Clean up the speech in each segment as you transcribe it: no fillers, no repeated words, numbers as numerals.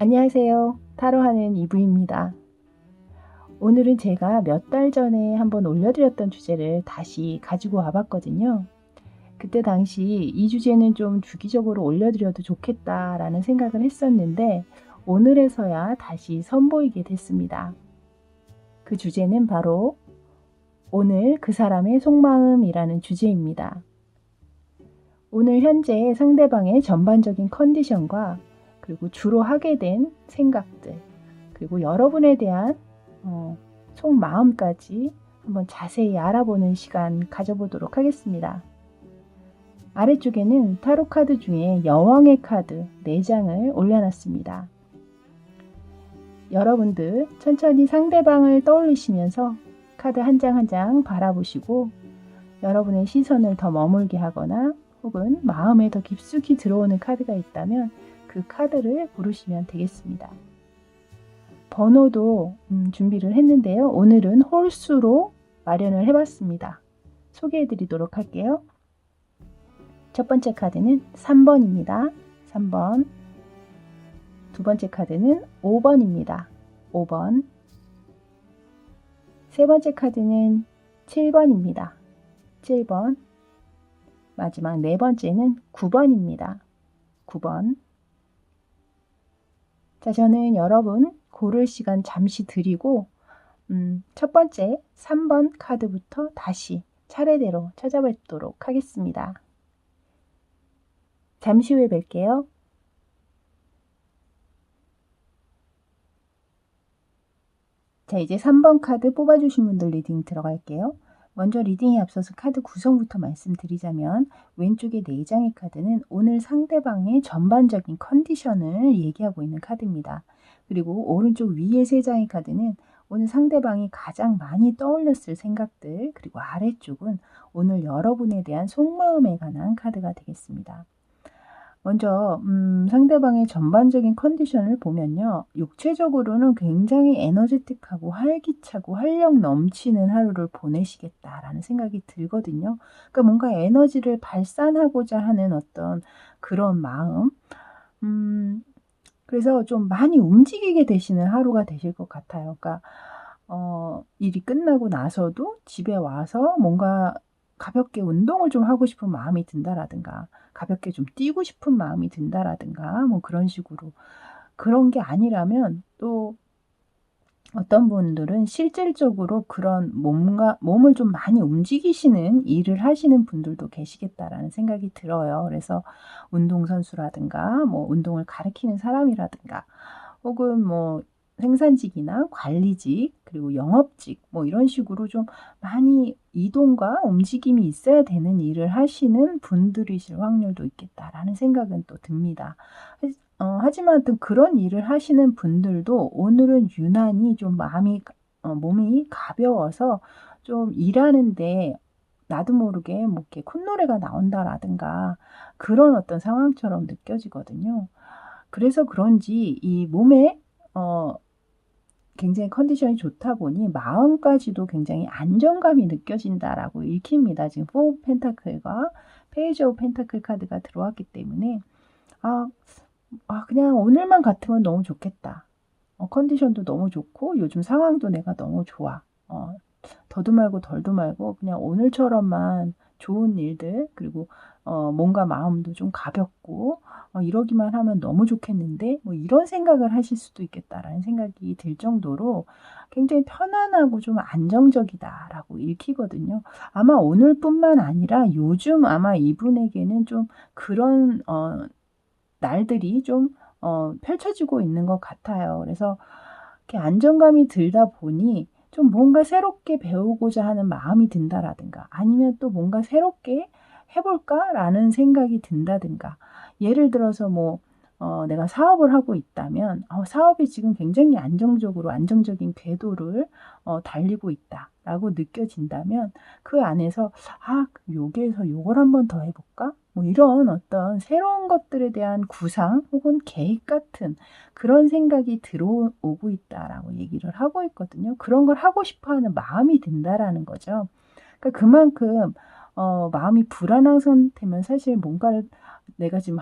안녕하세요. 타로하는 이브입니다. 오늘은 제가 몇 달 전에 한번 올려드렸던 주제를 다시 가지고 와봤거든요. 그때 당시 이 주제는 좀 주기적으로 올려드려도 좋겠다라는 생각을 했었는데 오늘에서야 다시 선보이게 됐습니다. 그 주제는 바로 오늘 그 사람의 속마음이라는 주제입니다. 오늘 현재 상대방의 전반적인 컨디션과 그리고 주로 하게 된 생각들, 그리고 여러분에 대한 속마음까지 한번 자세히 알아보는 시간 가져보도록 하겠습니다. 아래쪽에는 타로 카드 중에 여왕의 카드 4장을 올려놨습니다. 여러분들 천천히 상대방을 떠올리시면서 카드 한 장 한 장 바라보시고 여러분의 시선을 더 머물게 하거나 혹은 마음에 더 깊숙이 들어오는 카드가 있다면 그 카드를 고르시면 되겠습니다. 번호도 준비를 했는데요. 오늘은 홀수로 마련을 해봤습니다. 소개해드리도록 할게요. 첫 번째 카드는 3번입니다. 3번. 두 번째 카드는 5번입니다. 5번. 세 번째 카드는 7번입니다. 7번. 마지막 네 번째는 9번입니다. 9번. 자, 저는 여러분 고를 시간 잠시 드리고 첫 번째 3번 카드부터 다시 차례대로 찾아뵙도록 하겠습니다. 잠시 후에 뵐게요. 자, 이제 3번 카드 뽑아주신 분들 리딩 들어갈게요. 먼저 리딩에 앞서서 카드 구성부터 말씀드리자면 왼쪽에 4장의 카드는 오늘 상대방의 전반적인 컨디션을 얘기하고 있는 카드입니다. 그리고 오른쪽 위에 3장의 카드는 오늘 상대방이 가장 많이 떠올렸을 생각들, 그리고 아래쪽은 오늘 여러분에 대한 속마음에 관한 카드가 되겠습니다. 먼저 상대방의 전반적인 컨디션을 보면요. 육체적으로는 굉장히 에너제틱하고 활기차고 활력 넘치는 하루를 보내시겠다라는 생각이 들거든요. 그러니까 뭔가 에너지를 발산하고자 하는 어떤 그런 마음. 그래서 좀 많이 움직이게 되시는 하루가 되실 것 같아요. 그러니까 일이 끝나고 나서도 집에 와서 뭔가 가볍게 운동을 좀 하고 싶은 마음이 든다라든가 가볍게 좀 뛰고 싶은 마음이 든다라든가 뭐 그런 식으로 그런 게 아니라면 또 어떤 분들은 실질적으로 그런 몸을 좀 많이 움직이시는 일을 하시는 분들도 계시겠다라는 생각이 들어요. 그래서 운동선수라든가 뭐 운동을 가르치는 사람이라든가 혹은 뭐 생산직이나 관리직 그리고 영업직 뭐 이런 식으로 좀 많이 이동과 움직임이 있어야 되는 일을 하시는 분들이실 확률도 있겠다라는 생각은 또 듭니다. 하지만 또 그런 일을 하시는 분들도 오늘은 유난히 좀 몸이 가벼워서 좀 일하는데 나도 모르게 뭐 이렇게 콧노래가 나온다라든가 그런 어떤 상황처럼 느껴지거든요. 그래서 그런지 이 몸에 굉장히 컨디션이 좋다 보니 마음까지도 굉장히 안정감이 느껴진다라고 읽힙니다. 지금 4 펜타클과 페이지 오브 펜타클 카드가 들어왔기 때문에 그냥 오늘만 같으면 너무 좋겠다. 컨디션도 너무 좋고 요즘 상황도 내가 너무 좋아. 더도 말고 덜도 말고 그냥 오늘처럼만 좋은 일들 그리고 몸과 마음도 좀 가볍고 이러기만 하면 너무 좋겠는데 뭐 이런 생각을 하실 수도 있겠다라는 생각이 들 정도로 굉장히 편안하고 좀 안정적이다라고 읽히거든요. 아마 오늘뿐만 아니라 요즘 아마 이분에게는 좀 그런 날들이 좀 펼쳐지고 있는 것 같아요. 그래서 이렇게 안정감이 들다 보니 좀 뭔가 새롭게 배우고자 하는 마음이 든다라든가 아니면 또 뭔가 새롭게 해볼까라는 생각이 든다든가 예를 들어서 뭐 내가 사업을 하고 있다면 사업이 지금 굉장히 안정적인 궤도를 달리고 있다라고 느껴진다면 그 안에서 여기에서 요걸 한번 더 해볼까? 뭐 이런 어떤 새로운 것들에 대한 구상 혹은 계획 같은 그런 생각이 들어오고 있다라고 얘기를 하고 있거든요. 그런 걸 하고 싶어하는 마음이 든다라는 거죠. 그러니까 그만큼 마음이 불안한 상태면 사실 뭔가를 내가 지금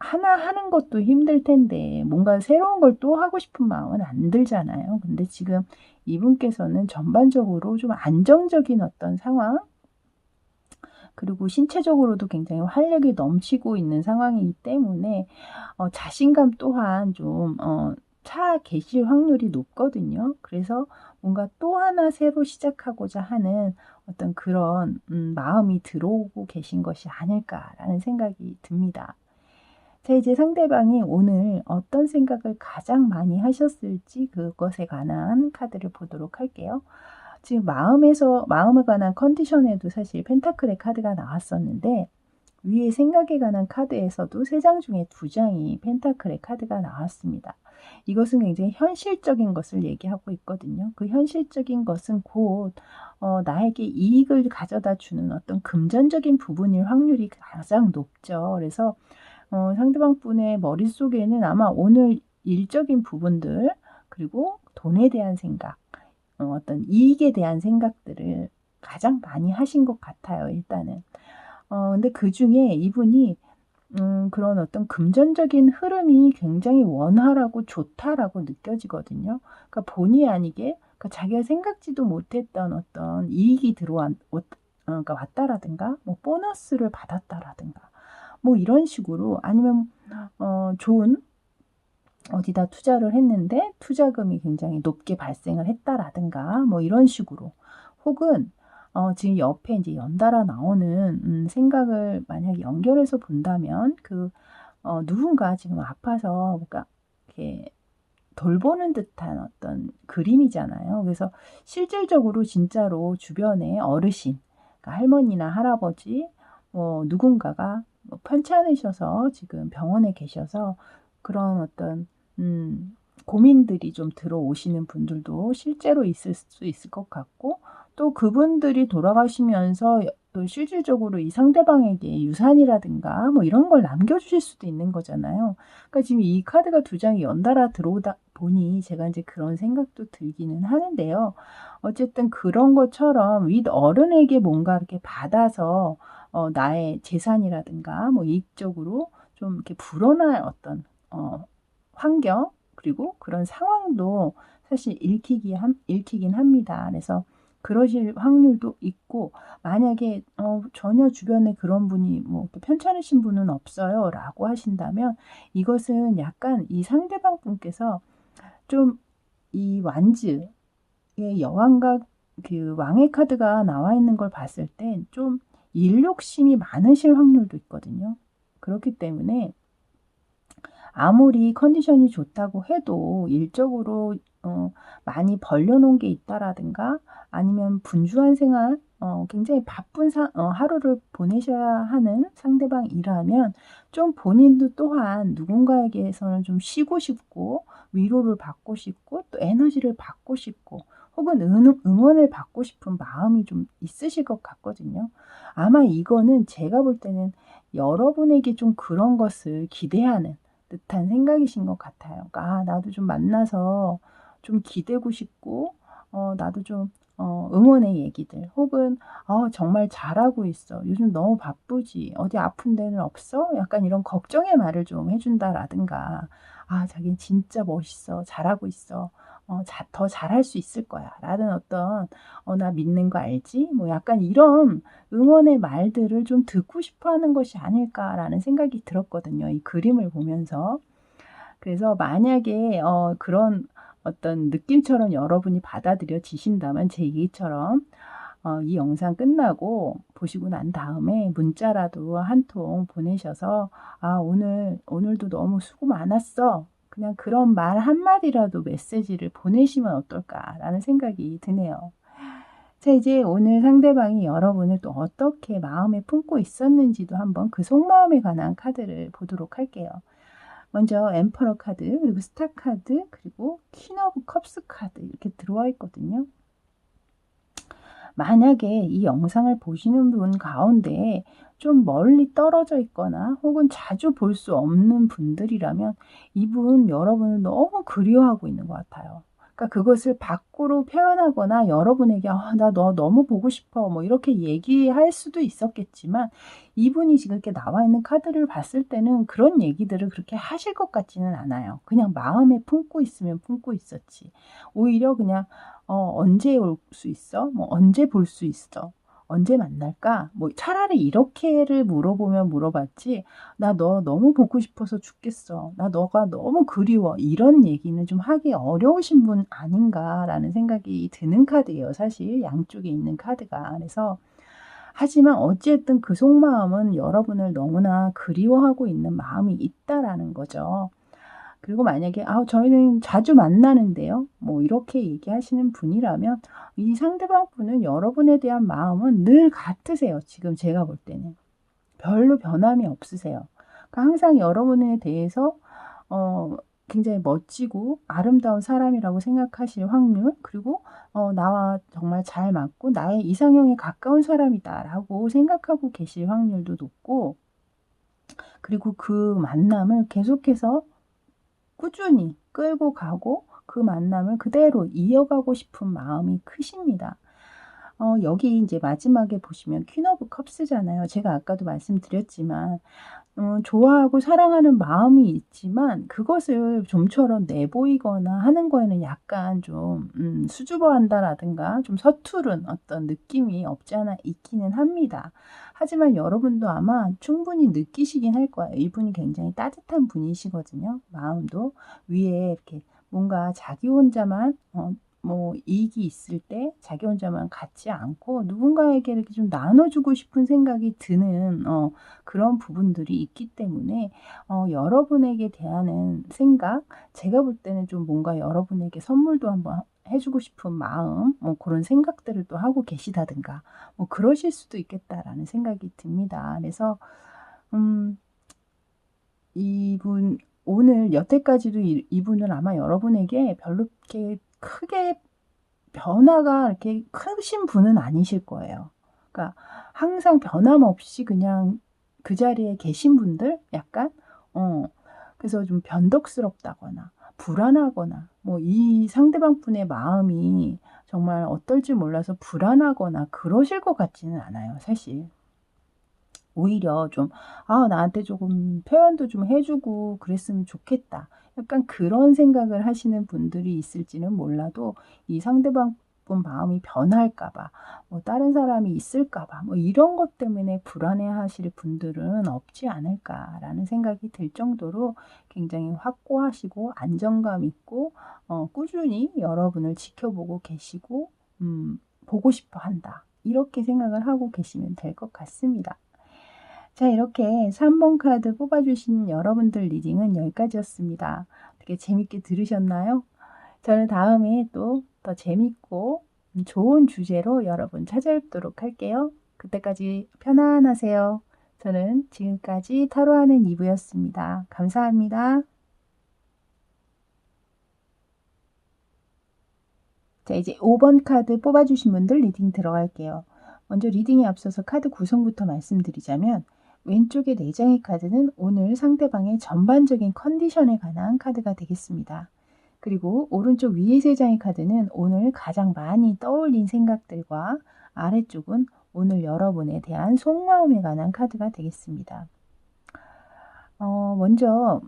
하나 하는 것도 힘들 텐데 뭔가 새로운 걸 또 하고 싶은 마음은 안 들잖아요. 근데 지금 이분께서는 전반적으로 좀 안정적인 어떤 상황, 그리고 신체적으로도 굉장히 활력이 넘치고 있는 상황이기 때문에 자신감 또한 좀 차 계실 확률이 높거든요. 그래서 뭔가 또 하나 새로 시작하고자 하는 어떤 그런 마음이 들어오고 계신 것이 아닐까라는 생각이 듭니다. 자, 이제 상대방이 오늘 어떤 생각을 가장 많이 하셨을지 그것에 관한 카드를 보도록 할게요. 지금 마음에 관한 컨디션에도 사실 펜타클의 카드가 나왔었는데, 위에 생각에 관한 카드에서도 3장 중에 2장이 펜타클의 카드가 나왔습니다. 이것은 굉장히 현실적인 것을 얘기하고 있거든요. 그 현실적인 것은 곧 나에게 이익을 가져다 주는 어떤 금전적인 부분일 확률이 가장 높죠. 그래서 상대방 분의 머릿속에는 아마 오늘 일적인 부분들, 그리고 돈에 대한 생각, 어떤 이익에 대한 생각들을 가장 많이 하신 것 같아요, 일단은. 근데 그중에 이분이 그런 어떤 금전적인 흐름이 굉장히 원활하고 좋다라고 느껴지거든요. 그러니까 본의 아니게, 그러니까 자기가 생각지도 못했던 어떤 이익이 그러니까 왔다라든가, 뭐 보너스를 받았다라든가, 뭐 이런 식으로, 아니면 좋은 어디다 투자를 했는데 투자금이 굉장히 높게 발생을 했다라든가, 뭐 이런 식으로, 혹은 지금 옆에 이제 연달아 나오는 생각을 만약에 연결해서 본다면, 누군가 지금 아파서 뭔가 이렇게 돌보는 듯한 어떤 그림이잖아요. 그래서 실질적으로 진짜로 주변에 어르신, 그러니까 할머니나 할아버지, 누군가가 편찮으셔서 지금 병원에 계셔서 그런 어떤 고민들이 좀 들어오시는 분들도 실제로 있을 수 있을 것 같고, 또 그분들이 돌아가시면서 또 실질적으로 이 상대방에게 유산이라든가 뭐 이런 걸 남겨주실 수도 있는 거잖아요. 그러니까 지금 이 카드가 2장이 연달아 들어오다 보니 제가 이제 그런 생각도 들기는 하는데요. 어쨌든 그런 것처럼 윗 어른에게 뭔가 이렇게 받아서 나의 재산이라든가 뭐 이익적으로 좀 이렇게 불어날 어떤 환경, 그리고 그런 상황도 사실 읽히긴 합니다. 그래서 그러실 확률도 있고, 만약에 전혀 주변에 그런 분이 뭐 편찮으신 분은 없어요 라고 하신다면, 이것은 약간 이 상대방 분께서 좀 이 완즈의 여왕과 그 왕의 카드가 나와 있는 걸 봤을 땐 좀 일욕심이 많으실 확률도 있거든요. 그렇기 때문에 아무리 컨디션이 좋다고 해도 일적으로 많이 벌려놓은 게 있다라든가, 아니면 분주한 생활, 굉장히 바쁜 하루를 보내셔야 하는 상대방이라면, 좀 본인도 또한 누군가에게서는 좀 쉬고 싶고, 위로를 받고 싶고, 또 에너지를 받고 싶고, 혹은 응원을 받고 싶은 마음이 좀 있으실 것 같거든요. 아마 이거는 제가 볼 때는 여러분에게 좀 그런 것을 기대하는 듯한 생각이신 것 같아요. 그러니까 나도 좀 만나서 좀 기대고 싶고, 나도 좀 응원의 얘기들, 혹은 정말 잘하고 있어, 요즘 너무 바쁘지, 어디 아픈 데는 없어, 약간 이런 걱정의 말을 좀 해준다라든가, 자기는 진짜 멋있어, 잘하고 있어, 더 잘할 수 있을 거야 라는 어떤 나 믿는 거 알지, 뭐 약간 이런 응원의 말들을 좀 듣고 싶어 하는 것이 아닐까라는 생각이 들었거든요, 이 그림을 보면서. 그래서 만약에 그런 어떤 느낌처럼 여러분이 받아들여지신다면, 제 얘기처럼 이 영상 끝나고 보시고 난 다음에 문자라도 한 통 보내셔서 오늘도 너무 수고 많았어, 그냥 그런 말 한마디라도 메시지를 보내시면 어떨까라는 생각이 드네요. 자, 이제 오늘 상대방이 여러분을 또 어떻게 마음에 품고 있었는지도 한번 그 속마음에 관한 카드를 보도록 할게요. 먼저 엠퍼러 카드, 그리고 스타 카드, 그리고 퀸 오브 컵스 카드 이렇게 들어와 있거든요. 만약에 이 영상을 보시는 분 가운데 좀 멀리 떨어져 있거나 혹은 자주 볼 수 없는 분들이라면, 이분 여러분을 너무 그리워하고 있는 것 같아요. 그러니까 그것을 밖으로 표현하거나 여러분에게 나 너 너무 보고 싶어." 뭐 이렇게 얘기할 수도 있었겠지만 이분이 지금 이렇게 나와 있는 카드를 봤을 때는 그런 얘기들을 그렇게 하실 것 같지는 않아요. 그냥 마음에 품고 있으면 품고 있었지. 오히려 그냥 "언제 올 수 있어?" 뭐 "언제 볼 수 있어?" "언제 만날까?" 뭐 차라리 이렇게를 물어보면 물어봤지 "나 너 너무 보고 싶어서 죽겠어. 나 너가 너무 그리워." 이런 얘기는 좀 하기 어려우신 분 아닌가라는 생각이 드는 카드예요, 사실 양쪽에 있는 카드가. 그래서 하지만 어찌됐든 그 속마음은 여러분을 너무나 그리워하고 있는 마음이 있다라는 거죠. 그리고 만약에 "아 저희는 자주 만나는데요." 뭐 이렇게 얘기하시는 분이라면 이 상대방 분은 여러분에 대한 마음은 늘 같으세요, 지금 제가 볼 때는. 별로 변함이 없으세요. 그러니까 항상 여러분에 대해서 어 굉장히 멋지고 아름다운 사람이라고 생각하실 확률, 그리고 '나와 정말 잘 맞고 나의 이상형에 가까운 사람이다.'라고 생각하고 계실 확률도 높고, 그리고 그 만남을 계속해서 꾸준히 끌고 가고 그 만남을 그대로 이어가고 싶은 마음이 크십니다. 여기 인제 마지막에 보시면 퀸 오브 컵스잖아요. 제가 아까도 말씀드렸지만 좋아하고 사랑하는 마음이 있지만 그것을 좀처럼 내보이거나 하는 거에는 약간 좀 수줍어한다라든가 좀 서투른 어떤 느낌이 없지 않아 있기는 합니다. 하지만 여러분도 아마 충분히 느끼시긴 할 거예요. 이분이 굉장히 따뜻한 분이시거든요. 마음도 위에 이렇게 뭔가 자기 혼자만 뭐 이익이 있을 때 자기 혼자만 갖지 않고 누군가에게 이렇게 좀 나눠 주고 싶은 생각이 드는 그런 부분들이 있기 때문에 여러분에게 대하는 생각, 제가 볼 때는 좀 뭔가 여러분에게 선물도 한번 해 주고 싶은 마음, 뭐 그런 생각들을 또 하고 계시다든가 뭐 그러실 수도 있겠다라는 생각이 듭니다. 그래서 음 이분 오늘 여태까지도 이분은 아마 여러분에게 별로 이렇게 크게 변화가 이렇게 크신 분은 아니실 거예요. 그러니까 항상 변함없이 그냥 그 자리에 계신 분들 약간 그래서 좀 변덕스럽다거나 불안하거나 뭐 이 상대방 분의 마음이 정말 어떨지 몰라서 불안하거나 그러실 것 같지는 않아요, 사실. 오히려 좀 '아 나한테 조금 표현도 좀 해 주고 그랬으면 좋겠다.' 약간 그런 생각을 하시는 분들이 있을지는 몰라도 이 상대방 분 마음이 변할까 봐, 뭐 다른 사람이 있을까 봐, 뭐 이런 것 때문에 불안해하실 분들은 없지 않을까라는 생각이 들 정도로 굉장히 확고하시고 안정감 있고 꾸준히 여러분을 지켜보고 계시고 '보고 싶어 한다.' 이렇게 생각을 하고 계시면 될 것 같습니다. 자, 이렇게 3번 카드 뽑아 주신 여러분들 리딩은 여기까지였습니다. 어떻게 재밌게 들으셨나요? 저는 다음에 또 더 재밌고 좋은 주제로 여러분 찾아뵙도록 할게요. 그때까지 편안하세요. 저는 지금까지 타로하는 이브였습니다. 감사합니다. 자, 이제 5번 카드 뽑아 주신 분들 리딩 들어갈게요. 먼저 리딩에 앞서서 카드 구성부터 말씀드리자면, 왼쪽의 4장의 카드는 오늘 상대방의 전반적인 컨디션에 관한 카드가 되겠습니다. 그리고 오른쪽 위에 3장의 카드는 오늘 가장 많이 떠올린 생각들과, 아래쪽은 오늘 여러분에 대한 속마음에 관한 카드가 되겠습니다. 먼저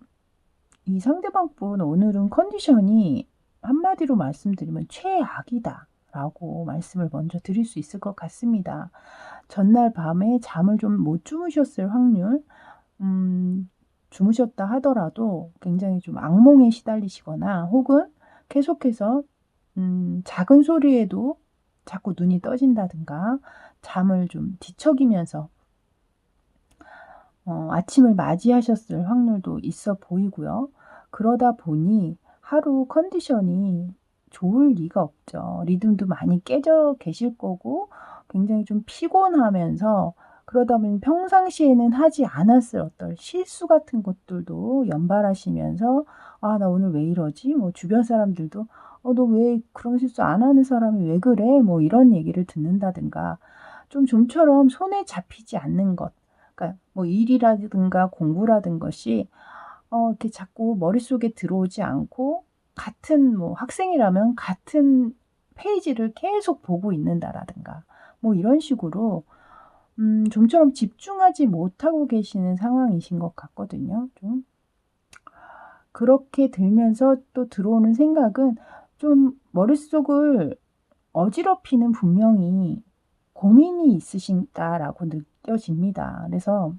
이 상대방 분 오늘은 컨디션이 한마디로 말씀드리면 최악이다라고 말씀을 먼저 드릴 수 있을 것 같습니다. 전날 밤에 잠을 좀 못 주무셨을 확률, 주무셨다 하더라도 굉장히 좀 악몽에 시달리시거나 혹은 계속해서 작은 소리에도 자꾸 눈이 떠진다든가 잠을 좀 뒤척이면서 아침을 맞이하셨을 확률도 있어 보이고요. 그러다 보니 하루 컨디션이 좋을 리가 없죠. 리듬도 많이 깨져 계실 거고 굉장히 좀 피곤하면서, 그러다 보니 평상시에는 하지 않았을 어떤 실수 같은 것들도 연발하시면서 '아 나 오늘 왜 이러지?' 뭐 주변 사람들도 너 왜 그런 실수 안 하는 사람이 왜 그래?' 뭐 이런 얘기를 듣는다든가 좀 좀처럼 손에 잡히지 않는 것, 그러니까 뭐 일이라든가 공부라든 것이 이렇게 자꾸 머릿속에 들어오지 않고 같은 뭐 학생이라면 같은 페이지를 계속 보고 있는다라든가 뭐 이런 식으로 좀처럼 집중하지 못하고 계시는 상황이신 것 같거든요. 좀 그렇게 들면서 또 들어오는 생각은 좀 머릿속을 어지럽히는 분명히 고민이 있으시다라고 느껴집니다. 그래서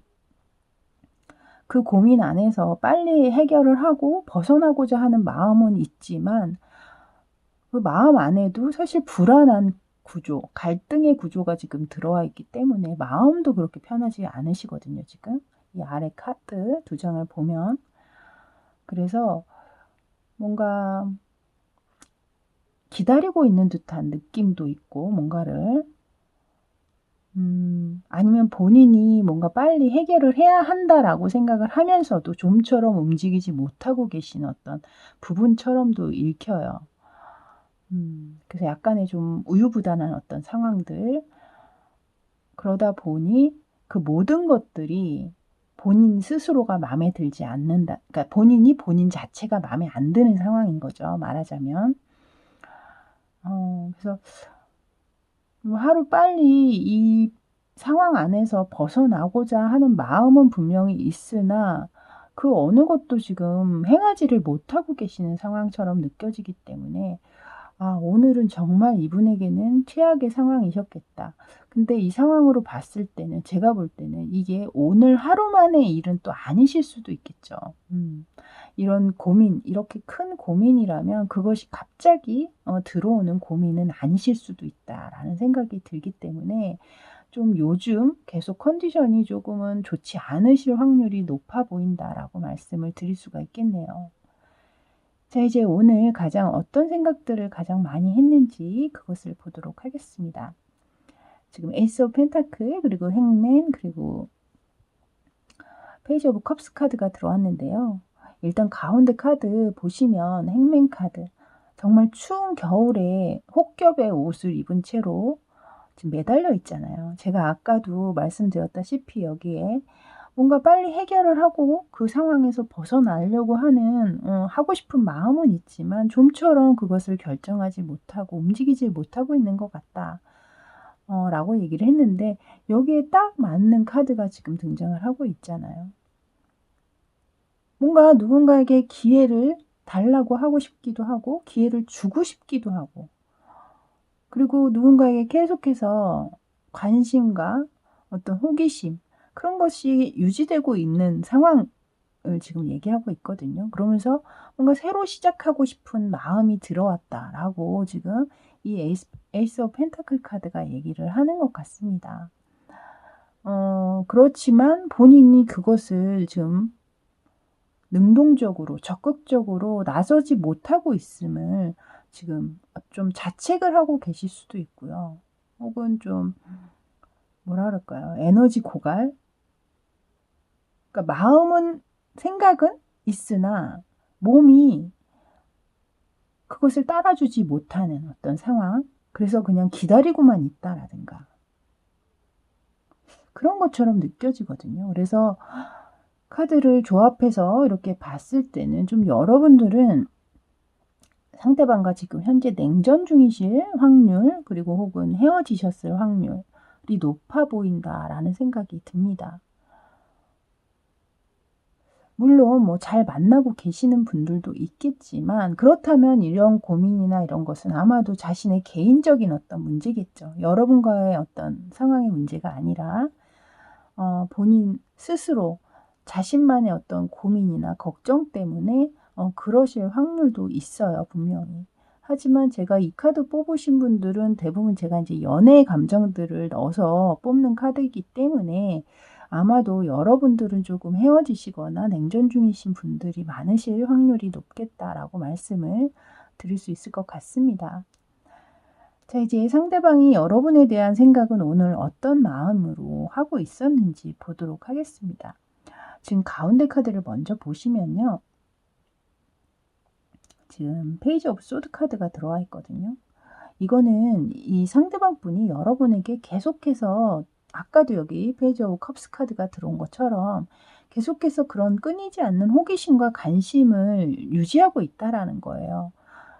그 고민 안에서 빨리 해결을 하고 벗어나고자 하는 마음은 있지만 그 마음 안에도 사실 불안한 구조, 갈등의 구조가 지금 들어와 있기 때문에 마음도 그렇게 편하지 않으시거든요, 지금. 이 아래 카드 두 장을 보면. 그래서 뭔가 기다리고 있는 듯한 느낌도 있고, 뭔가를. 아니면 본인이 뭔가 빨리 해결을 해야 한다라고 생각을 하면서도 좀처럼 움직이지 못하고 계신 어떤 부분처럼도 읽혀요. 그래서 약간의 좀 우유부단한 어떤 상황들. 그러다 보니 그 모든 것들이 본인 스스로가 마음에 들지 않는다. 그러니까 본인이 본인 자체가 마음에 안 드는 상황인 거죠. 말하자면. 그래서 하루 빨리 이 상황 안에서 벗어나고자 하는 마음은 분명히 있으나 그 어느 것도 지금 행하지를 못하고 계시는 상황처럼 느껴지기 때문에 오늘은 정말 이분에게는 최악의 상황이셨겠다. 근데 이 상황으로 봤을 때는 제가 볼 때는 이게 오늘 하루만의 일은 또 아니실 수도 있겠죠. 이런 고민, 이렇게 큰 고민이라면 그것이 갑자기 들어오는 고민은 아니실 수도 있다라는 생각이 들기 때문에 좀 요즘 계속 컨디션이 조금은 좋지 않으실 확률이 높아 보인다라고 말씀을 드릴 수가 있겠네요. 자, 이제 오늘 가장 어떤 생각들을 가장 많이 했는지 그것을 보도록 하겠습니다. 지금 에이스 오브 펜타클, 그리고 행맨, 그리고 페이지 오브 컵스 카드가 들어왔는데요. 일단 가운데 카드 보시면 행맨 카드. 정말 추운 겨울에 혹겹의 옷을 입은 채로 지금 매달려 있잖아요. 제가 아까도 말씀드렸다시피 여기에 뭔가 빨리 해결을 하고 그 상황에서 벗어나려고 하는 하고 싶은 마음은 있지만 좀처럼 그것을 결정하지 못하고 움직이지 못하고 있는 것 같다. 라고 얘기를 했는데 여기에 딱 맞는 카드가 지금 등장을 하고 있잖아요. 뭔가 누군가에게 기회를 달라고 하고 싶기도 하고 기회를 주고 싶기도 하고 그리고 누군가에게 계속해서 관심과 어떤 호기심 그런 것이 유지되고 있는 상황을 지금 얘기하고 있거든요. 그러면서 뭔가 새로 시작하고 싶은 마음이 들어왔다라고 지금 이 에이스 오브 펜타클 카드가 얘기를 하는 것 같습니다. 그렇지만 본인이 그것을 지금 능동적으로 적극적으로 나서지 못하고 있음을 지금 좀 자책을 하고 계실 수도 있고요. 혹은 좀 뭐라 그럴까요? 에너지 고갈? 그러니까 마음은 생각은 있으나 몸이 그것을 따라주지 못하는 어떤 상황. 그래서 그냥 기다리고만 있다라든가 그런 것처럼 느껴지거든요. 그래서 카드를 조합해서 이렇게 봤을 때는 좀 여러분들은 상대방과 지금 현재 냉전 중이실 확률 그리고 혹은 헤어지셨을 확률이 높아 보인다라는 생각이 듭니다. 물론 뭐 잘 만나고 계시는 분들도 있겠지만 그렇다면 이런 고민이나 이런 것은 아마도 자신의 개인적인 어떤 문제겠죠. 여러분과의 어떤 상황의 문제가 아니라 본인 스스로 자신만의 어떤 고민이나 걱정 때문에 그러실 확률도 있어요, 분명히. 하지만 제가 이 카드 뽑으신 분들은 대부분 제가 이제 연애의 감정들을 넣어서 뽑는 카드이기 때문에 아마도 여러분들은 조금 헤어지시거나 냉전 중이신 분들이 많으실 확률이 높겠다라고 말씀을 드릴 수 있을 것 같습니다. 자, 이제 상대방이 여러분에 대한 생각은 오늘 어떤 마음으로 하고 있었는지 보도록 하겠습니다. 지금 가운데 카드를 먼저 보시면요. 지금 페이지 오브 소드 카드가 들어와 있거든요. 이거는 이 상대방 분이 여러분에게 계속해서 아까도 여기 페이지 오브 컵스 카드가 들어온 것처럼 계속해서 그런 끊이지 않는 호기심과 관심을 유지하고 있다라는 거예요.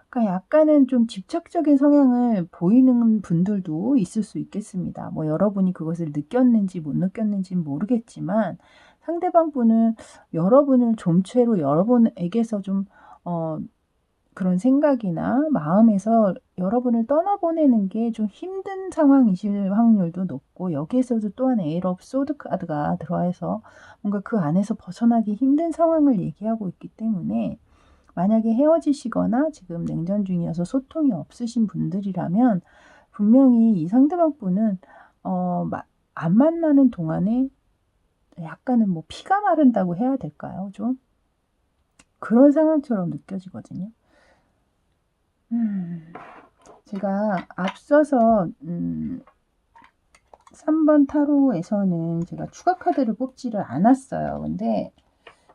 그러니까 약간은 좀 집착적인 성향을 보이는 분들도 있을 수 있겠습니다. 뭐 여러분이 그것을 느꼈는지 못 느꼈는지는 모르겠지만 상대방 분은 여러분을 좀채로 여러분에게서 좀 그런 생각이나 마음에서 여러분을 떠나보내는 게 좀 힘든 상황이실 확률도 높고, 여기에서도 또한 에이러 오브 소드 카드가 들어와서 뭔가 그 안에서 벗어나기 힘든 상황을 얘기하고 있기 때문에, 만약에 헤어지시거나 지금 냉전 중이어서 소통이 없으신 분들이라면 분명히 이 상대방 분은 안 만나는 동안에 약간은 뭐 피가 마른다고 해야 될까요? 좀 그런 상황처럼 느껴지거든요. 제가 앞서서 3번 타로에서는 제가 추가 카드를 뽑지를 않았어요. 근데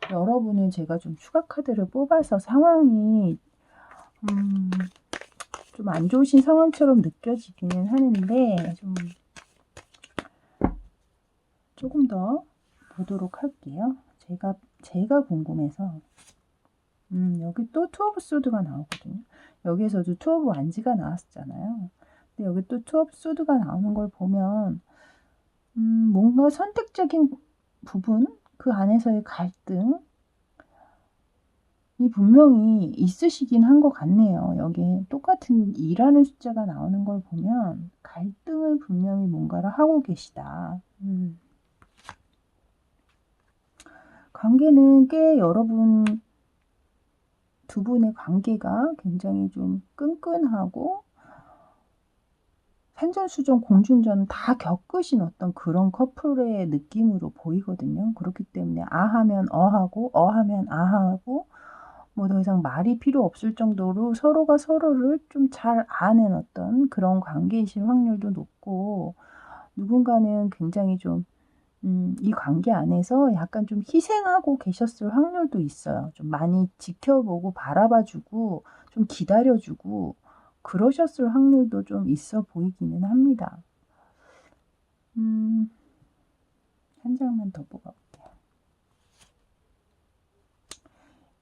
여러분은 제가 좀 추가 카드를 뽑아서 상황이 좀 안 좋으신 상황처럼 느껴지기는 하는데, 조금 더 보도록 할게요. 제가 궁금해서. 여기 또 투 오브 소드가 나오거든요. 여기에서도 투 오브 완지가 나왔잖아요. 근데 여기 또 투 오브 소드가 나오는 걸 보면 뭔가 선택적인 부분, 그 안에서의 갈등, 이 분명히 있으시긴 한 것 같네요. 여기에 똑같은 2라는 숫자가 나오는 걸 보면 갈등을 분명히 뭔가를 하고 계시다. 관계는 꽤 여러분 두 분의 관계가 굉장히 좀 끈끈하고 산전수전 공중전 다 겪으신 어떤 그런 커플의 느낌으로 보이거든요. 그렇기 때문에 아 하면 어 하고 어 하면 아 하고 뭐 더 이상 말이 필요 없을 정도로 서로가 서로를 좀 잘 아는 어떤 그런 관계이실 확률도 높고, 누군가는 굉장히 좀 이 관계 안에서 약간 좀 희생하고 계셨을 확률도 있어요. 좀 많이 지켜보고 바라봐주고 좀 기다려주고 그러셨을 확률도 좀 있어 보이기는 합니다. 한 장만 더 뽑아볼게요.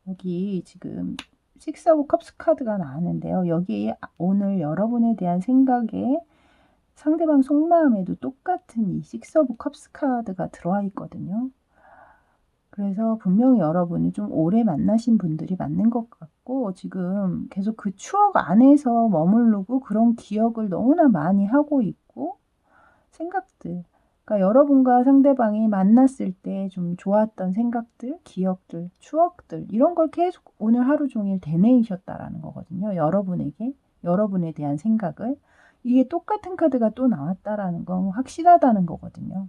여기 지금 식스 오브 컵스 카드가 나왔는데요. 여기 오늘 여러분에 대한 생각에 상대방 속마음에도 똑같은 이 식스 오브 컵스 카드가 들어와 있거든요. 그래서 분명히 여러분이 좀 오래 만나신 분들이 맞는 것 같고, 지금 계속 그 추억 안에서 머무르고 그런 기억을 너무나 많이 하고 있고, 생각들, 그러니까 여러분과 상대방이 만났을 때 좀 좋았던 생각들, 기억들, 추억들, 이런 걸 계속 오늘 하루 종일 되뇌이셨다라는 거거든요. 여러분에 대한 생각을. 이게 똑같은 카드가 또 나왔다라는 건 확실하다는 거거든요.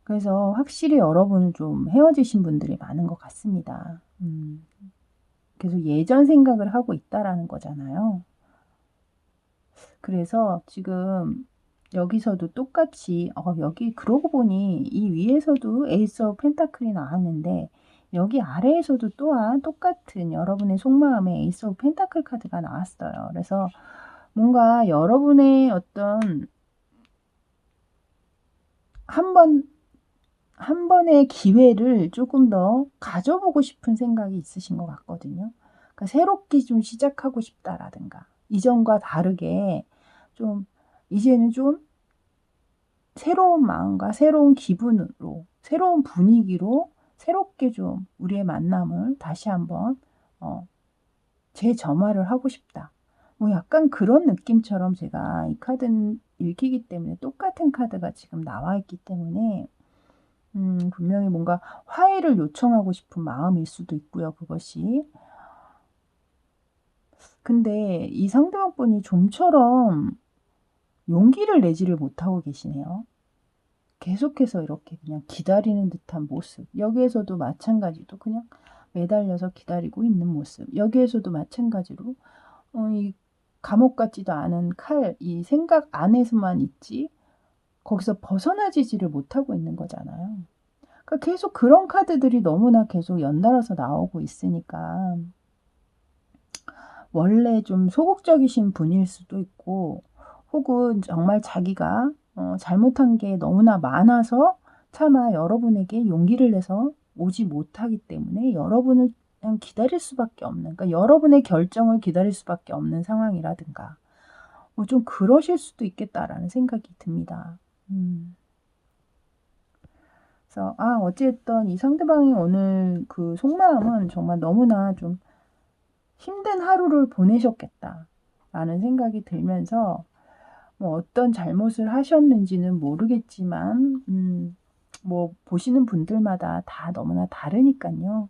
그래서 확실히 여러분은 좀 헤어지신 분들이 많은 것 같습니다. 계속 예전 생각을 하고 있다라는 거잖아요. 그래서 지금 여기서도 똑같이 여기 그러고 보니 이 위에서도 에이스 오브 펜타클이 나왔는데 여기 아래에서도 또한 똑같은 여러분의 속마음에 에이스 오브 펜타클 카드가 나왔어요. 그래서 뭔가 여러분의 어떤 한 번의 기회를 조금 더 가져보고 싶은 생각이 있으신 것 같거든요. 그러니까 새롭게 좀 시작하고 싶다라든가, 이전과 다르게 좀 이제는 좀 새로운 마음과 새로운 기분으로, 새로운 분위기로 새롭게 좀 우리의 만남을 다시 한번 재점화를 하고 싶다. 뭐 약간 그런 느낌처럼 제가 이 카드는 읽히기 때문에 똑같은 카드가 지금 나와 있기 때문에 분명히 뭔가 화해를 요청하고 싶은 마음일 수도 있고요, 그것이. 근데 이 상대방 분이 좀처럼 용기를 내지를 못하고 계시네요. 계속해서 이렇게 그냥 기다리는 듯한 모습. 여기에서도 마찬가지로 그냥 매달려서 기다리고 있는 모습. 여기에서도 마찬가지로 이 감옥 같지도 않은 칼, 이 생각 안에서만 있지 거기서 벗어나지를 못하고 있는 거잖아요. 그러니까 계속 그런 카드들이 너무나 계속 연달아서 나오고 있으니까 원래 좀 소극적이신 분일 수도 있고, 혹은 정말 자기가 잘못한 게 너무나 많아서 차마 여러분에게 용기를 내서 오지 못하기 때문에 여러분을 그냥 기다릴 수밖에 없는, 그러니까 여러분의 결정을 기다릴 수밖에 없는 상황이라든가 뭐 좀 그러실 수도 있겠다라는 생각이 듭니다. 그래서 어쨌든 이 상대방이 오늘 그 속마음은 정말 너무나 좀 힘든 하루를 보내셨겠다라는 생각이 들면서 뭐 어떤 잘못을 하셨는지는 모르겠지만 뭐 보시는 분들마다 다 너무나 다르니까요.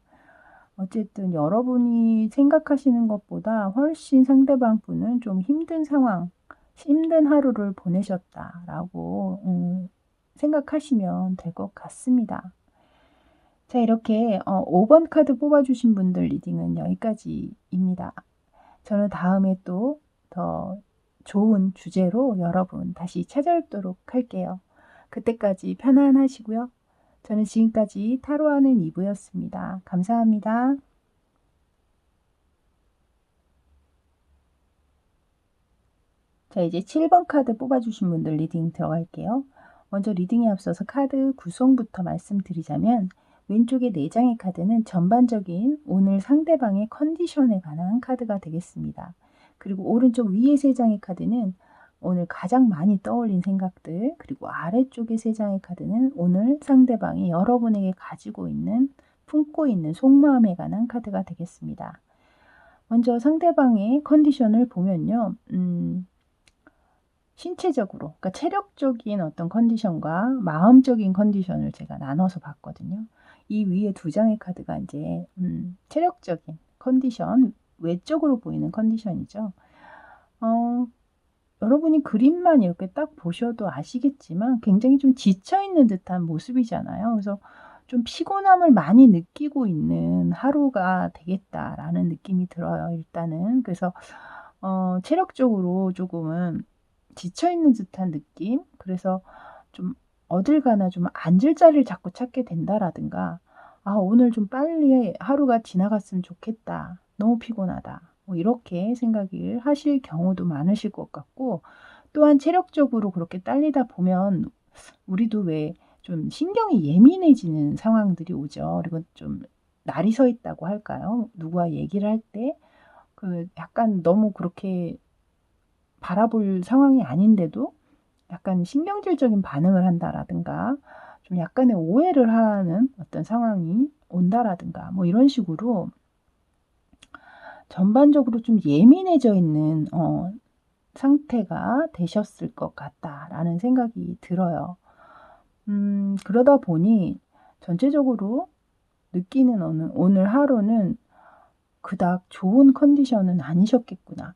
어쨌든 여러분이 생각하시는 것보다 훨씬 상대방 분은 좀 힘든 상황, 힘든 하루를 보내셨다라고 생각하시면 될 것 같습니다. 자, 이렇게 5번 카드 뽑아주신 분들 리딩은 여기까지입니다. 저는 다음에 또 더 좋은 주제로 여러분 다시 찾아뵙도록 할게요. 그때까지 편안하시고요. 저는 지금까지 타로하는 이브였습니다. 감사합니다. 자, 이제 7번 카드 뽑아주신 분들 리딩 들어갈게요. 먼저 리딩에 앞서서 카드 구성부터 말씀드리자면 왼쪽의 4장의 카드는 전반적인 오늘 상대방의 컨디션에 관한 카드가 되겠습니다. 그리고 오른쪽 위에 3장의 카드는 오늘 가장 많이 떠올린 생각들, 그리고 아래쪽의 3장의 카드는 오늘 상대방이 여러분에게 가지고 있는, 품고 있는 속마음에 관한 카드가 되겠습니다. 먼저 상대방의 컨디션을 보면요. 신체적으로, 그러니까 체력적인 어떤 컨디션과 마음적인 컨디션을 제가 나눠서 봤거든요. 이 위에 2장의 카드가 이제 체력적인 컨디션, 외적으로 보이는 컨디션이죠. 여러분이 그림만 이렇게 딱 보셔도 아시겠지만 굉장히 좀 지쳐있는 듯한 모습이잖아요. 그래서 좀 피곤함을 많이 느끼고 있는 하루가 되겠다라는 느낌이 들어요, 일단은. 그래서 체력적으로 조금은 지쳐있는 듯한 느낌? 그래서 좀 어딜 가나 좀 앉을 자리를 자꾸 찾게 된다라든가, 오늘 좀 빨리 하루가 지나갔으면 좋겠다. 너무 피곤하다. 뭐 이렇게 생각을 하실 경우도 많으실 것 같고, 또한 체력적으로 그렇게 딸리다 보면 우리도 왜 좀 신경이 예민해지는 상황들이 오죠. 그리고 좀 날이 서 있다고 할까요? 누구와 얘기를 할 때 그 약간 너무 그렇게 바라볼 상황이 아닌데도 약간 신경질적인 반응을 한다라든가 좀 약간의 오해를 하는 어떤 상황이 온다라든가 뭐 이런 식으로 전반적으로 좀 예민해져 있는 상태가 되셨을 것 같다라는 생각이 들어요. 그러다 보니 전체적으로 느끼는 오늘 하루는 그닥 좋은 컨디션은 아니셨겠구나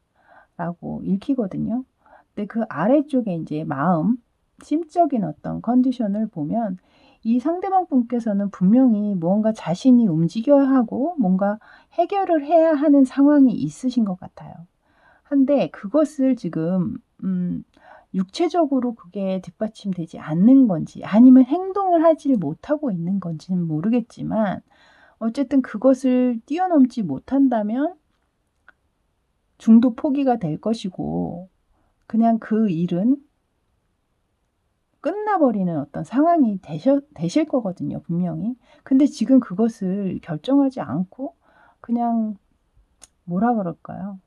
라고 읽히거든요. 근데 그 아래쪽에 이제 마음, 심적인 어떤 컨디션을 보면 이 상대방 분께서는 분명히 무언가 자신이 움직여야 하고 뭔가 해결을 해야 하는 상황이 있으신 것 같아요. 한데 그것을 지금 육체적으로 그게 뒷받침되지 않는 건지 아니면 행동을 하지 못하고 있는 건지는 모르겠지만 어쨌든 그것을 뛰어넘지 못한다면 중도 포기가 될 것이고 그냥 그 일은 끝나버리는 어떤 상황이 되실 거거든요, 분명히. 근데 지금 그것을 결정하지 않고 그냥 뭐라 그럴까요?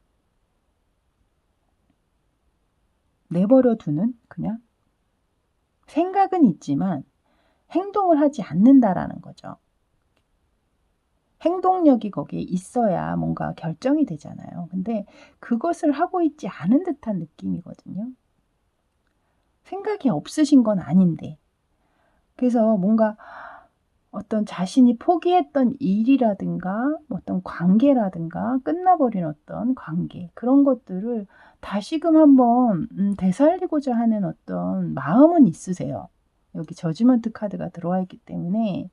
내버려 두는 그냥 생각은 있지만 행동을 하지 않는다라는 거죠. 행동력이 거기에 있어야 뭔가 결정이 되잖아요. 근데 그것을 하고 있지 않은 듯한 느낌이거든요. 생각이 없으신 건 아닌데. 그래서 뭔가 어떤 자신이 포기했던 일이라든가 어떤 관계라든가 끝나버린 어떤 관계 그런 것들을 다시금 한번 되살리고자 하는 어떤 마음은 있으세요. 여기 저지먼트 카드가 들어와 있기 때문에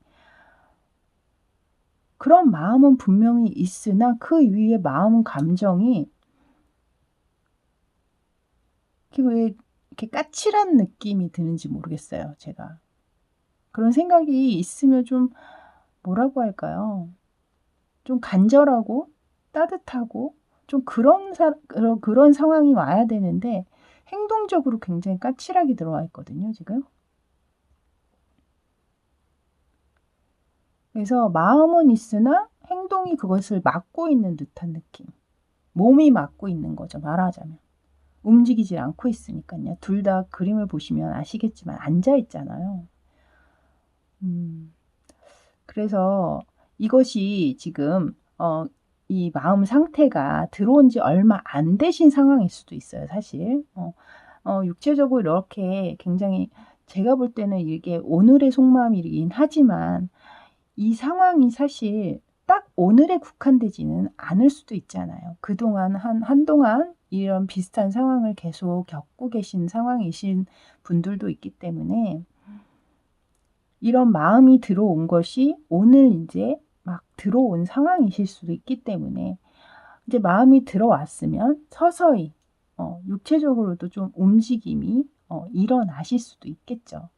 그런 마음은 분명히 있으나 그 위에 마음 감정이 왜 이렇게 까칠한 느낌이 드는지 모르겠어요, 제가. 그런 생각이 있으면 좀 뭐라고 할까요? 좀 간절하고 따뜻하고 좀 그런 상황이 와야 되는데 행동적으로 굉장히 까칠하게 들어와 있거든요, 지금. 그래서 마음은 있으나 행동이 그것을 막고 있는 듯한 느낌. 몸이 막고 있는 거죠, 말하자면. 움직이질 않고 있으니까요. 둘 다 그림을 보시면 아시겠지만 앉아 있잖아요. 그래서 이것이 지금 이 마음 상태가 들어온 지 얼마 안 되신 상황일 수도 있어요, 사실. 육체적으로 이렇게 굉장히 제가 볼 때는 이게 오늘의 속마음이긴 하지만 이 상황이 사실 딱 오늘에 국한되지는 않을 수도 있잖아요. 그동안 한동안 이런 비슷한 상황을 계속 겪고 계신 상황이신 분들도 있기 때문에 이런 마음이 들어온 것이 오늘 이제 막 들어온 상황이실 수도 있기 때문에 이제 마음이 들어왔으면 서서히 육체적으로도 좀 움직임이 일어나실 수도 있겠죠.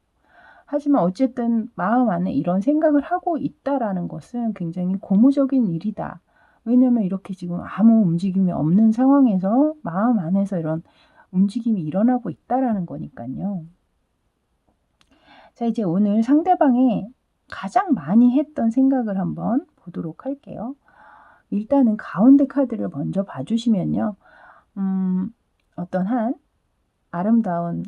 하지만 어쨌든 마음 안에 이런 생각을 하고 있다라는 것은 굉장히 고무적인 일이다. 왜냐면 이렇게 지금 아무 움직임이 없는 상황에서 마음 안에서 이런 움직임이 일어나고 있다라는 거니까요. 자, 이제 오늘 상대방이 가장 많이 했던 생각을 한번 보도록 할게요. 일단은 가운데 카드를 먼저 봐주시면요. 어떤 한 아름다운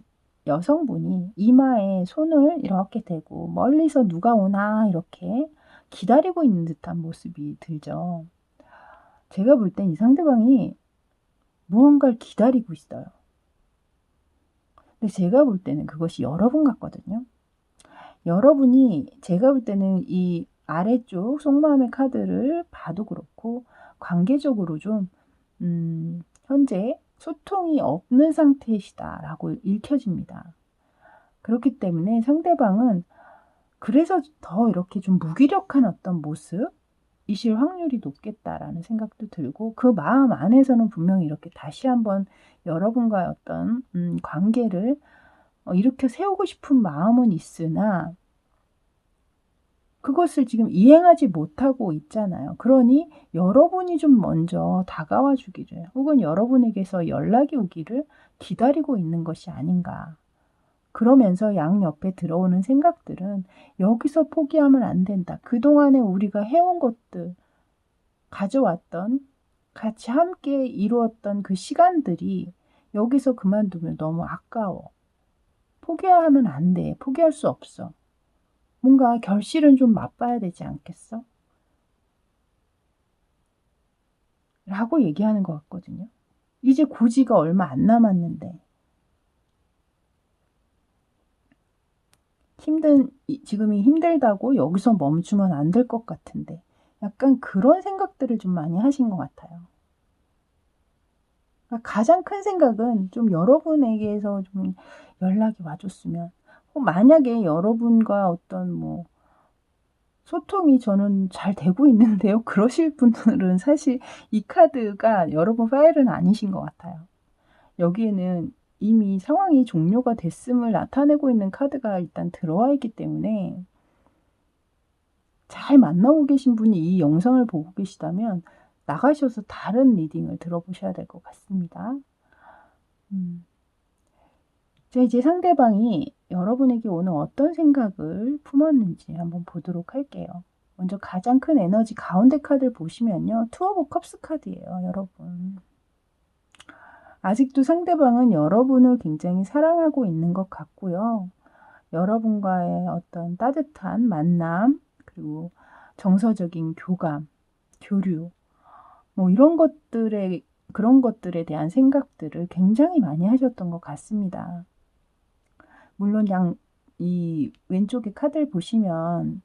여성분이 이마에 손을 이렇게 대고 멀리서 누가 오나 이렇게 기다리고 있는 듯한 모습이 들죠. 제가 볼 땐 이 상대방이 무언가를 기다리고 있어요. 근데 제가 볼 때는 그것이 여러분 같거든요. 여러분이 제가 볼 때는 이 아래쪽 속마음의 카드를 봐도 그렇고 관계적으로 좀 현재 소통이 없는 상태이시다라고 읽혀집니다. 그렇기 때문에 상대방은 그래서 더 이렇게 좀 무기력한 어떤 모습이실 확률이 높겠다라는 생각도 들고 그 마음 안에서는 분명히 이렇게 다시 한번 여러분과의 어떤 관계를 일으켜 세우고 싶은 마음은 있으나 그것을 지금 이행하지 못하고 있잖아요. 그러니 여러분이 좀 먼저 다가와 주기를 혹은 여러분에게서 연락이 오기를 기다리고 있는 것이 아닌가. 그러면서 양옆에 들어오는 생각들은 여기서 포기하면 안 된다. 그동안에 우리가 해온 것들, 가져왔던, 같이 함께 이루었던 그 시간들이 여기서 그만두면 너무 아까워. 포기하면 안 돼. 포기할 수 없어. 뭔가 결실은 좀 맛봐야 되지 않겠어? 라고 얘기하는 것 같거든요. 이제 고지가 얼마 안 남았는데 지금이 힘들다고 여기서 멈추면 안 될 것 같은데 약간 그런 생각들을 좀 많이 하신 것 같아요. 그러니까 가장 큰 생각은 좀 여러분에게서 좀 연락이 와줬으면 만약에 여러분과 어떤 뭐 소통이 저는 잘 되고 있는데요. 그러실 분들은 사실 이 카드가 여러분 파일은 아니신 것 같아요. 여기에는 이미 상황이 종료가 됐음을 나타내고 있는 카드가 일단 들어와 있기 때문에 잘 만나고 계신 분이 이 영상을 보고 계시다면 나가셔서 다른 리딩을 들어보셔야 될 것 같습니다. 자, 이제 상대방이 여러분에게 오늘 어떤 생각을 품었는지 한번 보도록 할게요. 먼저 가장 큰 에너지 가운데 카드를 보시면요. 투 오브 컵스 카드예요, 여러분. 아직도 상대방은 여러분을 굉장히 사랑하고 있는 것 같고요. 여러분과의 어떤 따뜻한 만남, 그리고 정서적인 교감, 교류, 뭐 이런 그런 것들에 대한 생각들을 굉장히 많이 하셨던 것 같습니다. 물론 이 왼쪽에 카드를 보시면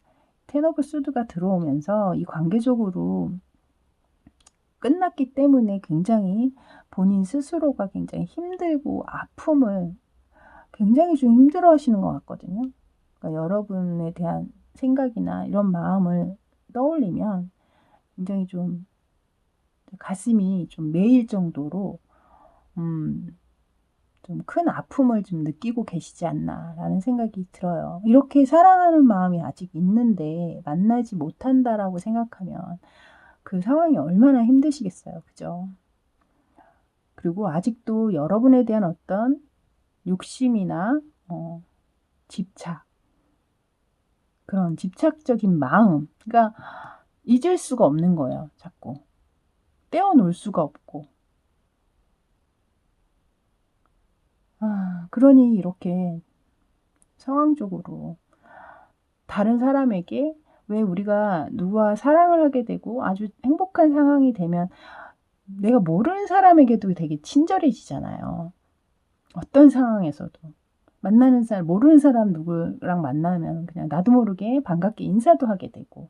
텐 오브 수드가 들어오면서 이 관계적으로 끝났기 때문에 굉장히 본인 스스로가 굉장히 힘들고 아픔을 굉장히 좀 힘들어 하시는 것 같거든요. 그러니까 여러분에 대한 생각이나 이런 마음을 떠올리면 굉장히 좀 가슴이 좀 메일 정도로 좀 큰 아픔을 좀 느끼고 계시지 않나라는 생각이 들어요. 이렇게 사랑하는 마음이 아직 있는데 만나지 못한다라고 생각하면 그 상황이 얼마나 힘드시겠어요. 그죠? 그리고 아직도 여러분에 대한 어떤 욕심이나 집착, 그런 집착적인 마음, 그러니까 잊을 수가 없는 거예요. 자꾸 떼어놓을 수가 없고. 그러니 이렇게 상황적으로 다른 사람에게, 왜 우리가 누구와 사랑을 하게 되고 아주 행복한 상황이 되면 내가 모르는 사람에게도 되게 친절해지잖아요. 어떤 상황에서도. 만나는 사람, 모르는 사람 누구랑 만나면 그냥 나도 모르게 반갑게 인사도 하게 되고.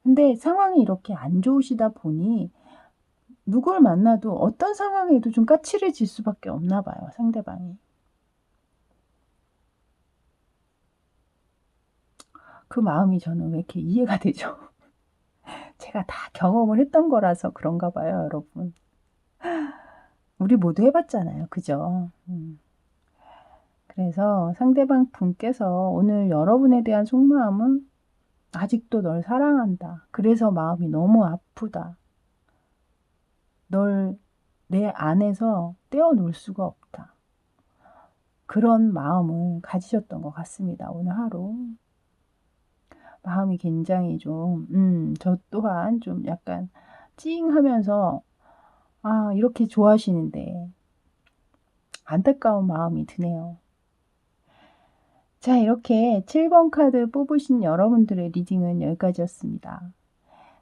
근데 상황이 이렇게 안 좋으시다 보니 누굴 만나도 어떤 상황에도 좀 까칠해질 수밖에 없나 봐요, 상대방이. 그 마음이 저는 왜 이렇게 이해가 되죠? 제가 다 경험을 했던 거라서 그런가 봐요, 여러분. 우리 모두 해봤잖아요. 그죠? 그래서 상대방 분께서 오늘 여러분에 대한 속마음은 아직도 널 사랑한다. 그래서 마음이 너무 아프다. 널 내 안에서 떼어놓을 수가 없다. 그런 마음을 가지셨던 것 같습니다. 오늘 하루. 마음이 굉장히 저 또한 좀 약간 찡하면서, 이렇게 좋아하시는데 안타까운 마음이 드네요. 자, 이렇게 7번 카드 뽑으신 여러분들의 리딩은 여기까지였습니다.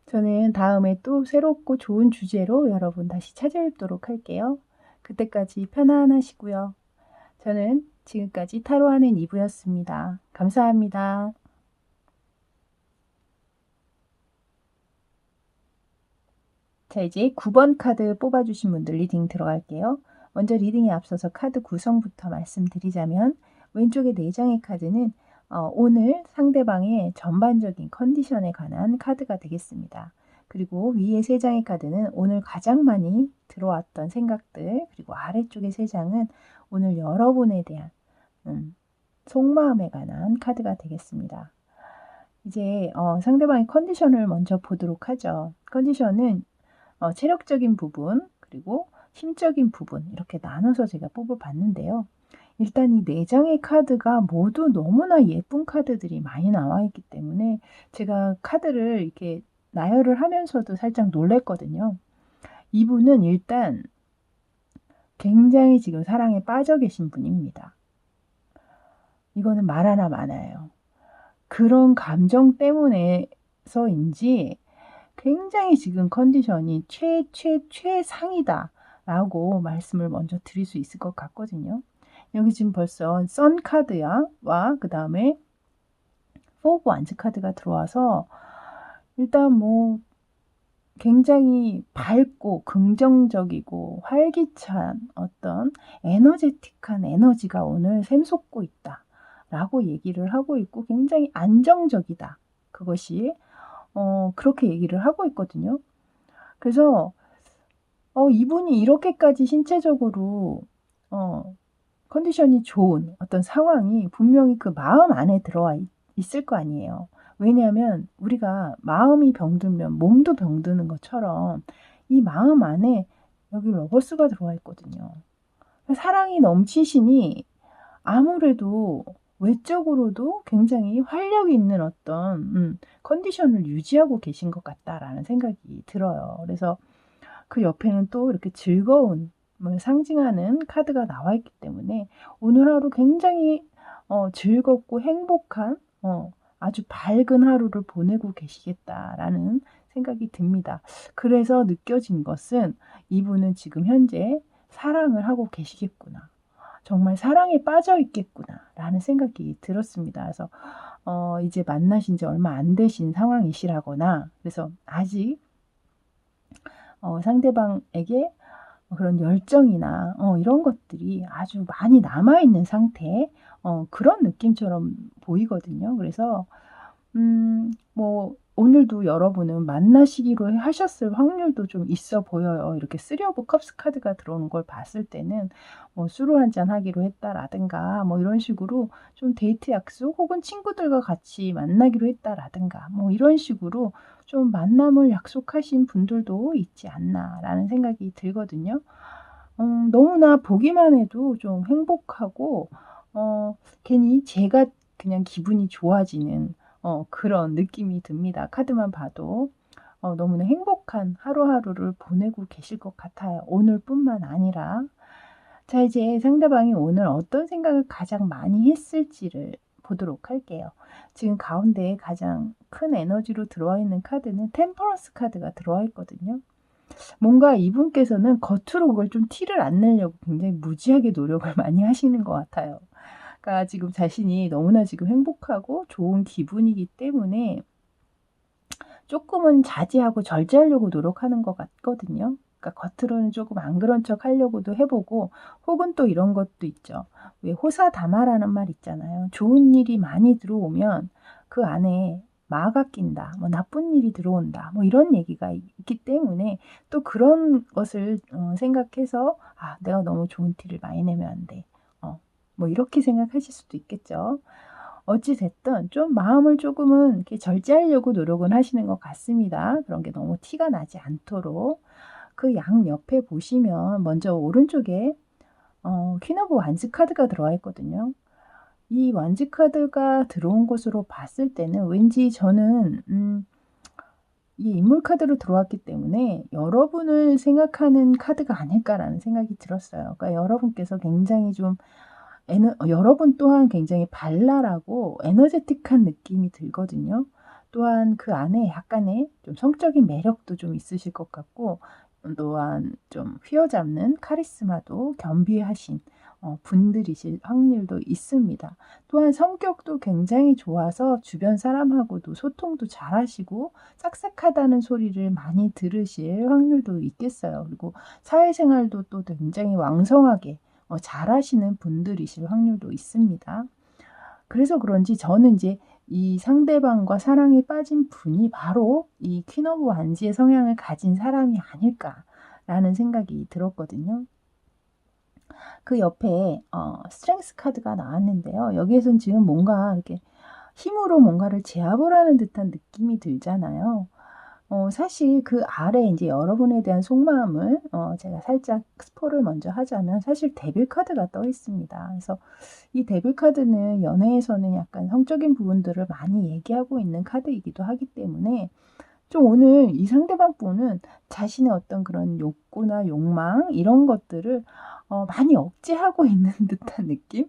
저는 다음에 또 새롭고 좋은 주제로 여러분 다시 찾아뵙도록 할게요. 그때까지 편안하시고요. 저는 지금까지 타로하는 이브였습니다. 감사합니다. 자, 이제 9번 카드 뽑아주신 분들 리딩 들어갈게요. 먼저 리딩에 앞서서 카드 구성부터 말씀드리자면, 왼쪽의 4장의 카드는 오늘 상대방의 전반적인 컨디션에 관한 카드가 되겠습니다. 그리고 위에 3장의 카드는 오늘 가장 많이 들어왔던 생각들, 그리고 아래쪽의 3장은 오늘 여러분에 대한 속마음에 관한 카드가 되겠습니다. 이제 상대방의 컨디션을 먼저 보도록 하죠. 컨디션은 체력적인 부분, 그리고 심적인 부분, 이렇게 나눠서 제가 뽑아봤는데요. 일단 이 4장의 카드가 모두 너무나 예쁜 카드들이 많이 나와 있기 때문에 제가 카드를 이렇게 나열을 하면서도 살짝 놀랬거든요. 이분은 일단 굉장히 지금 사랑에 빠져 계신 분입니다. 이거는 말 하나 많아요. 그런 감정 때문에서인지 굉장히 지금 컨디션이 최상이다 라고 말씀을 먼저 드릴 수 있을 것 같거든요. 여기 지금 벌써 선 카드와 그 다음에 4 오브 완즈 카드가 들어와서 일단 굉장히 밝고 긍정적이고 활기찬 어떤 에너제틱한 에너지가 오늘 샘솟고 있다 라고 얘기를 하고 있고, 굉장히 안정적이다. 그것이 그렇게 얘기를 하고 있거든요. 그래서 이분이 이렇게까지 신체적으로 컨디션이 좋은 어떤 상황이 분명히 그 마음 안에 들어와 있을 거 아니에요. 왜냐하면 우리가 마음이 병들면 몸도 병드는 것처럼 이 마음 안에 여기 러버스가 들어와 있거든요. 사랑이 넘치시니 아무래도 외적으로도 굉장히 활력 있는 어떤 컨디션을 유지하고 계신 것 같다라는 생각이 들어요. 그래서 그 옆에는 또 이렇게 즐거움을 상징하는 카드가 나와 있기 때문에 오늘 하루 굉장히 즐겁고 행복한 아주 밝은 하루를 보내고 계시겠다라는 생각이 듭니다. 그래서 느껴진 것은 이분은 지금 현재 사랑을 하고 계시겠구나. 정말 사랑에 빠져 있겠구나 라는 생각이 들었습니다. 그래서 이제 만나신 지 얼마 안 되신 상황이시라거나, 그래서 아직 상대방에게 그런 열정이나 이런 것들이 아주 많이 남아있는 상태, 그런 느낌처럼 보이거든요. 그래서 오늘도 여러분은 만나시기로 하셨을 확률도 좀 있어 보여요. 이렇게 3 오브 컵스 카드가 들어오는 걸 봤을 때는 술을 한잔 하기로 했다라든가 이런 식으로 좀 데이트 약속 혹은 친구들과 같이 만나기로 했다라든가 이런 식으로 좀 만남을 약속하신 분들도 있지 않나라는 생각이 들거든요. 너무나 보기만 해도 좀 행복하고 괜히 제가 그냥 기분이 좋아지는 그런 느낌이 듭니다. 카드만 봐도. 너무나 행복한 하루하루를 보내고 계실 것 같아요. 오늘뿐만 아니라. 자, 이제 상대방이 오늘 어떤 생각을 가장 많이 했을지를 보도록 할게요. 지금 가운데에 가장 큰 에너지로 들어와 있는 카드는 템퍼런스 카드가 들어와 있거든요. 뭔가 이분께서는 겉으로 그걸 좀 티를 안 내려고 굉장히 무지하게 노력을 많이 하시는 것 같아요. 그러니까 지금 자신이 너무나 지금 행복하고 좋은 기분이기 때문에 조금은 자제하고 절제하려고 노력하는 것 같거든요. 그러니까 겉으로는 조금 안 그런 척 하려고도 해보고, 혹은 또 이런 것도 있죠. 왜 호사다마라는 말 있잖아요. 좋은 일이 많이 들어오면 그 안에 마가 낀다, 뭐 나쁜 일이 들어온다, 뭐 이런 얘기가 있기 때문에 또 그런 것을 생각해서 내가 너무 좋은 티를 많이 내면 안 돼. 뭐 이렇게 생각하실 수도 있겠죠. 어찌 됐든 좀 마음을 조금은 이렇게 절제하려고 노력은 하시는 것 같습니다. 그런 게 너무 티가 나지 않도록. 그 양 옆에 보시면 먼저 오른쪽에 퀸 오브 완즈 카드가 들어와 있거든요. 이 완즈 카드가 들어온 것으로 봤을 때는 왠지 저는 이 인물 카드로 들어왔기 때문에 여러분을 생각하는 카드가 아닐까라는 생각이 들었어요. 그러니까 여러분께서 굉장히 좀 여러분 또한 굉장히 발랄하고 에너제틱한 느낌이 들거든요. 또한 그 안에 약간의 좀 성적인 매력도 좀 있으실 것 같고, 또한 좀 휘어잡는 카리스마도 겸비하신 분들이실 확률도 있습니다. 또한 성격도 굉장히 좋아서 주변 사람하고도 소통도 잘하시고 싹싹하다는 소리를 많이 들으실 확률도 있겠어요. 그리고 사회생활도 또 굉장히 왕성하게 잘하시는 분들이실 확률도 있습니다. 그래서 그런지 저는 이제 이 상대방과 사랑에 빠진 분이 바로 이 퀸 오브 완지의 성향을 가진 사람이 아닐까라는 생각이 들었거든요. 그 옆에 스트렝스 카드가 나왔는데요. 여기에선 지금 뭔가 이렇게 힘으로 뭔가를 제압을 하는 듯한 느낌이 들잖아요. 사실 그 아래 이제 여러분에 대한 속마음을 제가 살짝 스포를 먼저 하자면 사실 데빌 카드가 떠 있습니다. 그래서 이 데빌 카드는 연애에서는 약간 성적인 부분들을 많이 얘기하고 있는 카드이기도 하기 때문에 좀 오늘 이 상대방 분은 자신의 어떤 그런 욕구나 욕망 이런 것들을 많이 억제하고 있는 듯한 느낌?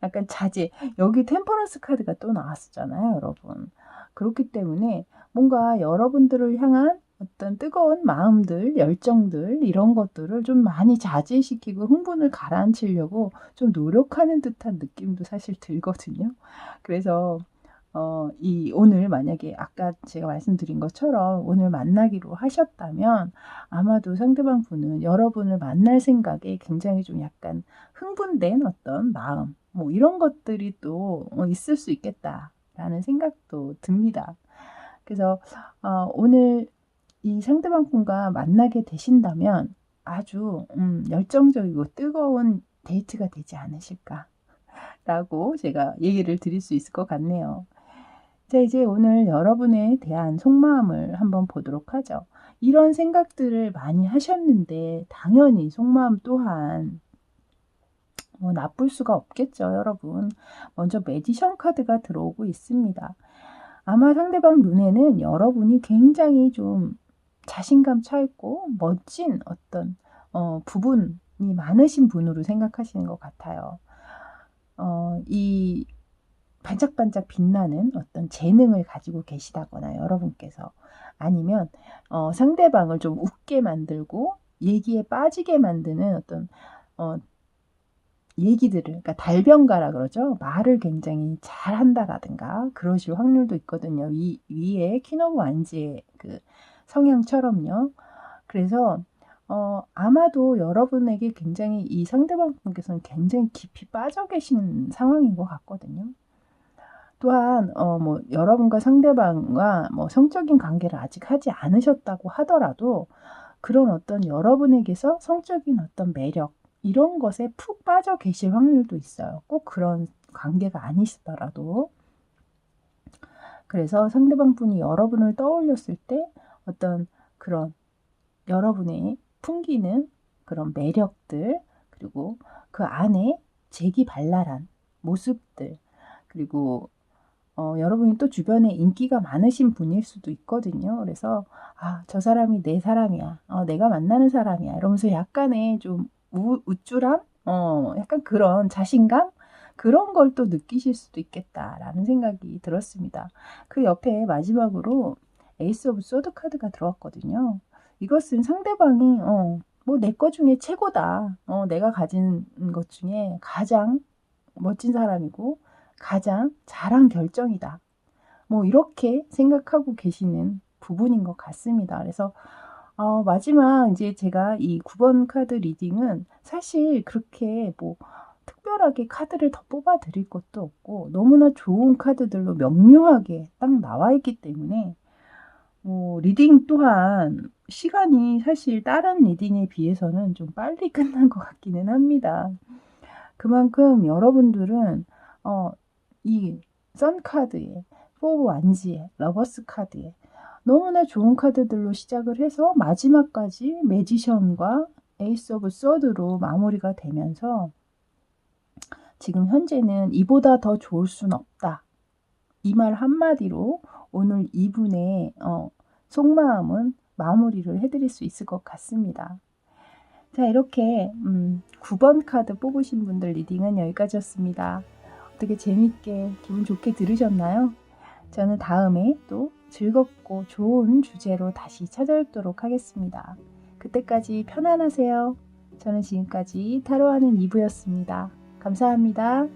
약간 자제. 여기 템퍼런스 카드가 또 나왔었잖아요, 여러분. 그렇기 때문에 뭔가 여러분들을 향한 어떤 뜨거운 마음들, 열정들 이런 것들을 좀 많이 자제시키고 흥분을 가라앉히려고 좀 노력하는 듯한 느낌도 사실 들거든요. 그래서 오늘 만약에 아까 제가 말씀드린 것처럼 오늘 만나기로 하셨다면 아마도 상대방 분은 여러분을 만날 생각에 굉장히 좀 약간 흥분된 어떤 마음, 뭐 이런 것들이 또 있을 수 있겠다라는 생각도 듭니다. 그래서 오늘 이 상대방 분과 만나게 되신다면 아주 열정적이고 뜨거운 데이트가 되지 않으실까라고 제가 얘기를 드릴 수 있을 것 같네요. 자, 이제 오늘 여러분에 대한 속마음을 한번 보도록 하죠. 이런 생각들을 많이 하셨는데 당연히 속마음 또한 뭐 나쁠 수가 없겠죠, 여러분. 먼저 매지션 카드가 들어오고 있습니다. 아마 상대방 눈에는 여러분이 굉장히 좀 자신감 차 있고 멋진 어떤 부분이 많으신 분으로 생각하시는 것 같아요. 이 반짝반짝 빛나는 어떤 재능을 가지고 계시다거나 여러분께서 아니면 상대방을 좀 웃게 만들고 얘기에 빠지게 만드는 어떤 어, 얘기들을, 그러니까 달변가라 그러죠. 말을 굉장히 잘한다라든가 그러실 확률도 있거든요. 위에 퀸 오브 완지의 그 성향처럼요. 그래서 아마도 여러분에게 굉장히 이 상대방 분께서는 굉장히 깊이 빠져 계신 상황인 것 같거든요. 또한 뭐 여러분과 상대방과 뭐 성적인 관계를 아직 하지 않으셨다고 하더라도 그런 어떤 여러분에게서 성적인 어떤 매력 이런 것에 푹 빠져 계실 확률도 있어요. 꼭 그런 관계가 아니시더라도. 그래서 상대방 분이 여러분을 떠올렸을 때 어떤 그런 여러분의 풍기는 그런 매력들, 그리고 그 안에 재기발랄한 모습들, 그리고 여러분이 또 주변에 인기가 많으신 분일 수도 있거든요. 그래서 저 사람이 내 사람이야. 내가 만나는 사람이야. 이러면서 약간의 좀 우쭐함? 약간 그런 자신감? 그런 걸 또 느끼실 수도 있겠다라는 생각이 들었습니다. 그 옆에 마지막으로 에이스 오브 소드 카드가 들어왔거든요. 이것은 상대방이 뭐 내 거 중에 최고다. 내가 가진 것 중에 가장 멋진 사람이고 가장 잘한 결정이다. 뭐 이렇게 생각하고 계시는 부분인 것 같습니다. 그래서 마지막 이제 제가 이 9번 카드 리딩은 사실 그렇게 뭐 특별하게 카드를 더 뽑아 드릴 것도 없고 너무나 좋은 카드들로 명료하게 딱 나와 있기 때문에 리딩 또한 시간이 사실 다른 리딩에 비해서는 좀 빨리 끝난 것 같기는 합니다. 그만큼 여러분들은 이 선 카드에, 포 완지에, 러버스 카드에 너무나 좋은 카드들로 시작을 해서 마지막까지 매지션과 에이스 오브 소드로 마무리가 되면서 지금 현재는 이보다 더 좋을 순 없다. 이 말 한마디로 오늘 2분의 속마음은 마무리를 해드릴 수 있을 것 같습니다. 자, 이렇게 9번 카드 뽑으신 분들 리딩은 여기까지였습니다. 어떻게 재밌게 기분 좋게 들으셨나요? 저는 다음에 또 즐겁고 좋은 주제로 다시 찾아뵙도록 하겠습니다. 그때까지 편안하세요. 저는 지금까지 타로하는 이브였습니다. 감사합니다.